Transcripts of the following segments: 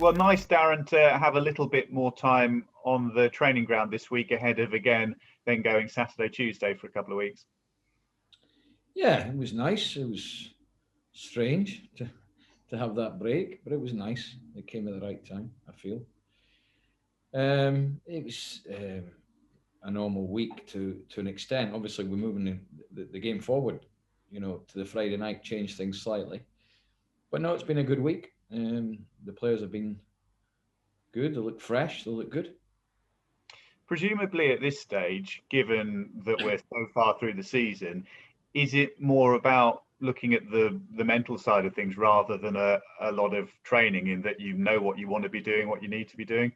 Well, nice, Darren, to have a little bit more time on the training ground this week ahead of again then going Saturday, Tuesday for a couple of weeks. Yeah, it was nice. It was strange to have that break, but it was nice. It came at the right time, I feel. It was a normal week to an extent. Obviously, we're moving the game forward, to the Friday night, change things slightly. But no, it's been a good week. The players have been good. They look fresh. They look good. Presumably, at this stage, given that we're so far through the season, is it more about looking at the mental side of things rather than a lot of training in that you know what you want to be doing, what you need to be doing?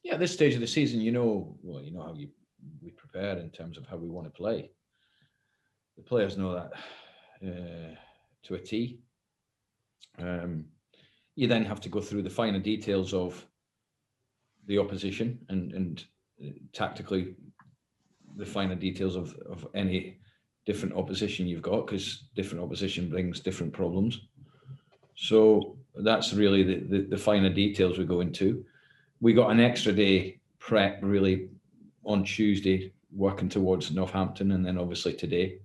Yeah, at this stage of the season, you know how we prepare in terms of how we want to play. The players know that to a T. Um, you then have to go through the finer details of the opposition and tactically the finer details of any different opposition you've got because different opposition brings different problems. So that's really the finer details we go into. We got an extra day prep really on Tuesday, working towards Northampton, and then obviously today.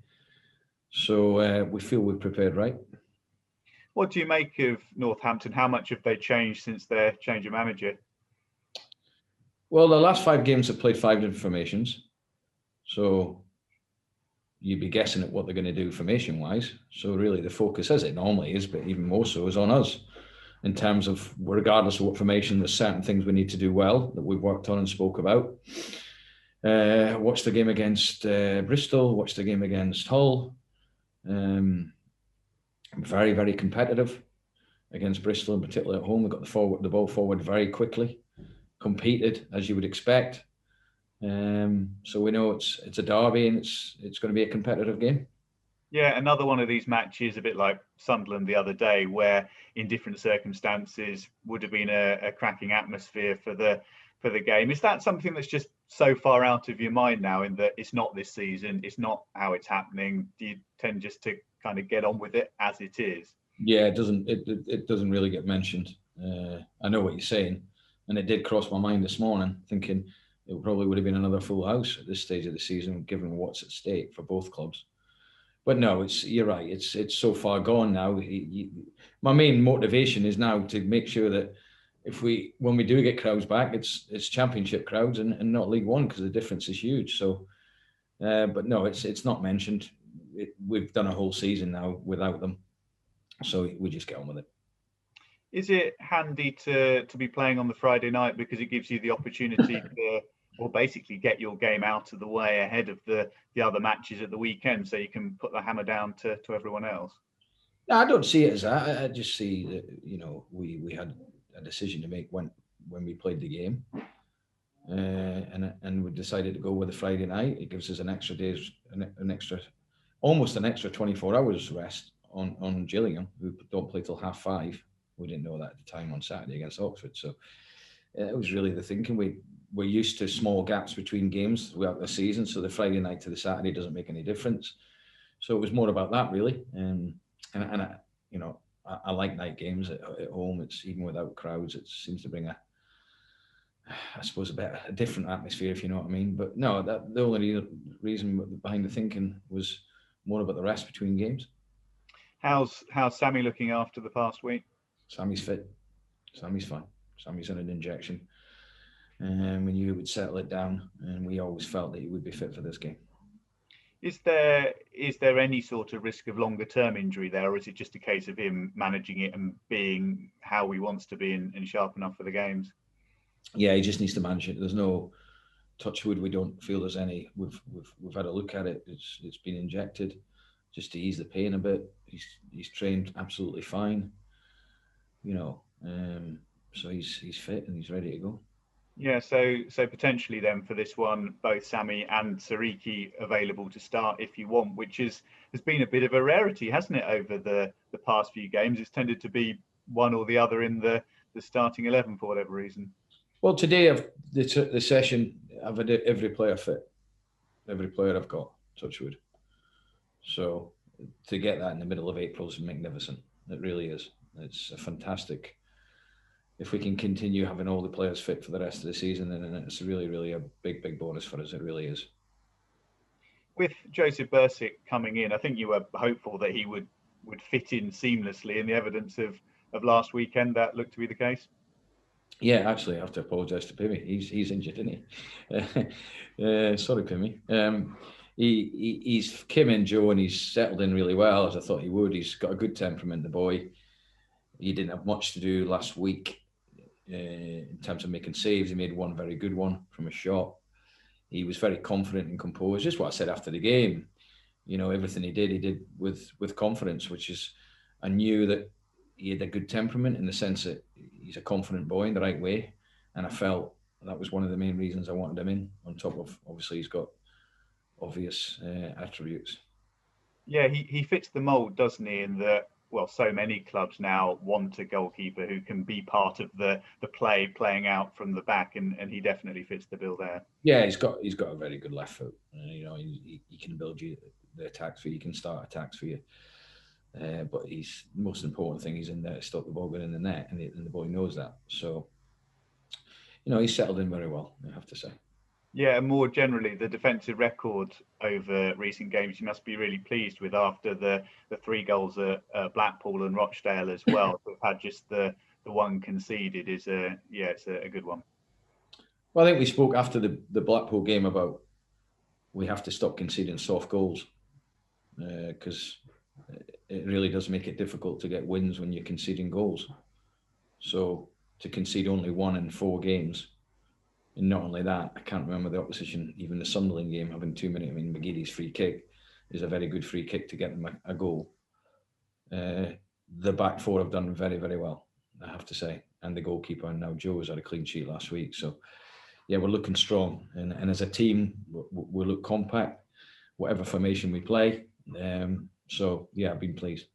So we feel we've prepared right. What do you make of Northampton? How much have they changed since their change of manager? Well, the last 5 games have played 5 different formations, so you'd be guessing at what they're going to do formation wise. So really, the focus, as it normally is, but even more so, is on us in terms of regardless of what formation, there's certain things we need to do well that we've worked on and spoke about. Watched the game against Bristol, watched the game against Hull. Um, Very, very competitive against Bristol, in particular at home. We got the ball forward very quickly, competed as you would expect. So we know it's a derby and it's going to be a competitive game. Yeah, another one of these matches, a bit like Sunderland the other day, where in different circumstances would have been a cracking atmosphere for the game. Is that something that's just so far out of your mind now, in that it's not this season, it's not how it's happening? Do you tend just to kind of get on with it as it is? Yeah, it doesn't really get mentioned. I know what you're saying, and it did cross my mind this morning, thinking it probably would have been another full house at this stage of the season, given what's at stake for both clubs. But no, you're right. It's so far gone now. My main motivation is now to make sure that if when we do get crowds back, it's championship crowds and not League One because the difference is huge. So, but no, it's not mentioned. We've done a whole season now without them, so we just get on with it. Is it handy to be playing on the Friday night because it gives you the opportunity to, or basically get your game out of the way ahead of the other matches at the weekend, so you can put the hammer down to everyone else? No, I don't see it as that. I just see that we had a decision to make when we played the game, and we decided to go with the Friday night. It gives us an extra days, an extra, almost an extra 24 hours rest on Gillingham, who don't play till 5:30. We didn't know that at the time on Saturday against Oxford. So it was really the thinking. We're used to small gaps between games throughout the season, so the Friday night to the Saturday doesn't make any difference. So it was more about that really, and I like night games at home. It's even without crowds. It seems to bring I suppose, a different atmosphere, if you know what I mean. But no, that the only reason behind the thinking was more about the rest between games. How's Sammy looking after the past week? Sammy's fit. Sammy's fine. Sammy's on an injection, and we knew it would settle it down, and we always felt that he would be fit for this game. Is there any sort of risk of longer term injury there, or is it just a case of him managing it and being how he wants to be and sharp enough for the games? Yeah, he just needs to manage it. There's no touch wood. We don't feel there's any. We've had a look at it. It's been injected just to ease the pain a bit. He's trained absolutely fine. You know, so he's fit and he's ready to go. Yeah, so potentially then for this one, both Sammy and Sariki available to start if you want, which has been a bit of a rarity, hasn't it, over the past few games? It's tended to be one or the other in the starting 11 for whatever reason. Well, today the session, I've had every player fit, every player I've got. Touch wood. So to get that in the middle of April is magnificent. It really is. It's a fantastic if we can continue having all the players fit for the rest of the season, then it's really, really a big bonus for us. It really is. With Joseph Bursick coming in, I think you were hopeful that he would fit in seamlessly, and the evidence of last weekend, that looked to be the case. Yeah, actually, I have to apologise to Pimmy. He's injured, isn't he? Sorry, Pimmy. He's came in, Joe, and he's settled in really well, as I thought he would. He's got a good temperament, the boy. He didn't have much to do last week in terms of making saves. He made one very good one from a shot. He was very confident and composed. Just what I said after the game. You know, everything he did with confidence, which is, I knew that he had a good temperament in the sense that he's a confident boy in the right way. And I felt that was one of the main reasons I wanted him in, on top of, obviously, he's got obvious attributes. Yeah, he fits the mould, doesn't he? In that, well, so many clubs now want a goalkeeper who can be part of the playing out from the back, and he definitely fits the bill there. Yeah, he's got a very good left foot. You know, he can build you the attacks for you, can start attacks for you. But the most important thing, he's in there to stop the ball going in the net, and the boy knows that. So, you know, he's settled in very well, I have to say. Yeah, and more generally, the defensive record over recent games, you must be really pleased with, after the 3 goals at Blackpool and Rochdale as well. We've had just the one conceded it's a good one. Well, I think we spoke after the Blackpool game about we have to stop conceding soft goals, because it really does make it difficult to get wins when you're conceding goals. So to concede only 1 in 4 games, and not only that, I can't remember the opposition, even the Sunderland game, having 2 minutes. I mean, McGeady's free kick is a very good free kick to get them a goal. The back 4 have done very, very well, I have to say. And the goalkeeper, and now Joe's had a clean sheet last week. So, yeah, we're looking strong. And as a team, we look compact, whatever formation we play. So, yeah, I've been pleased.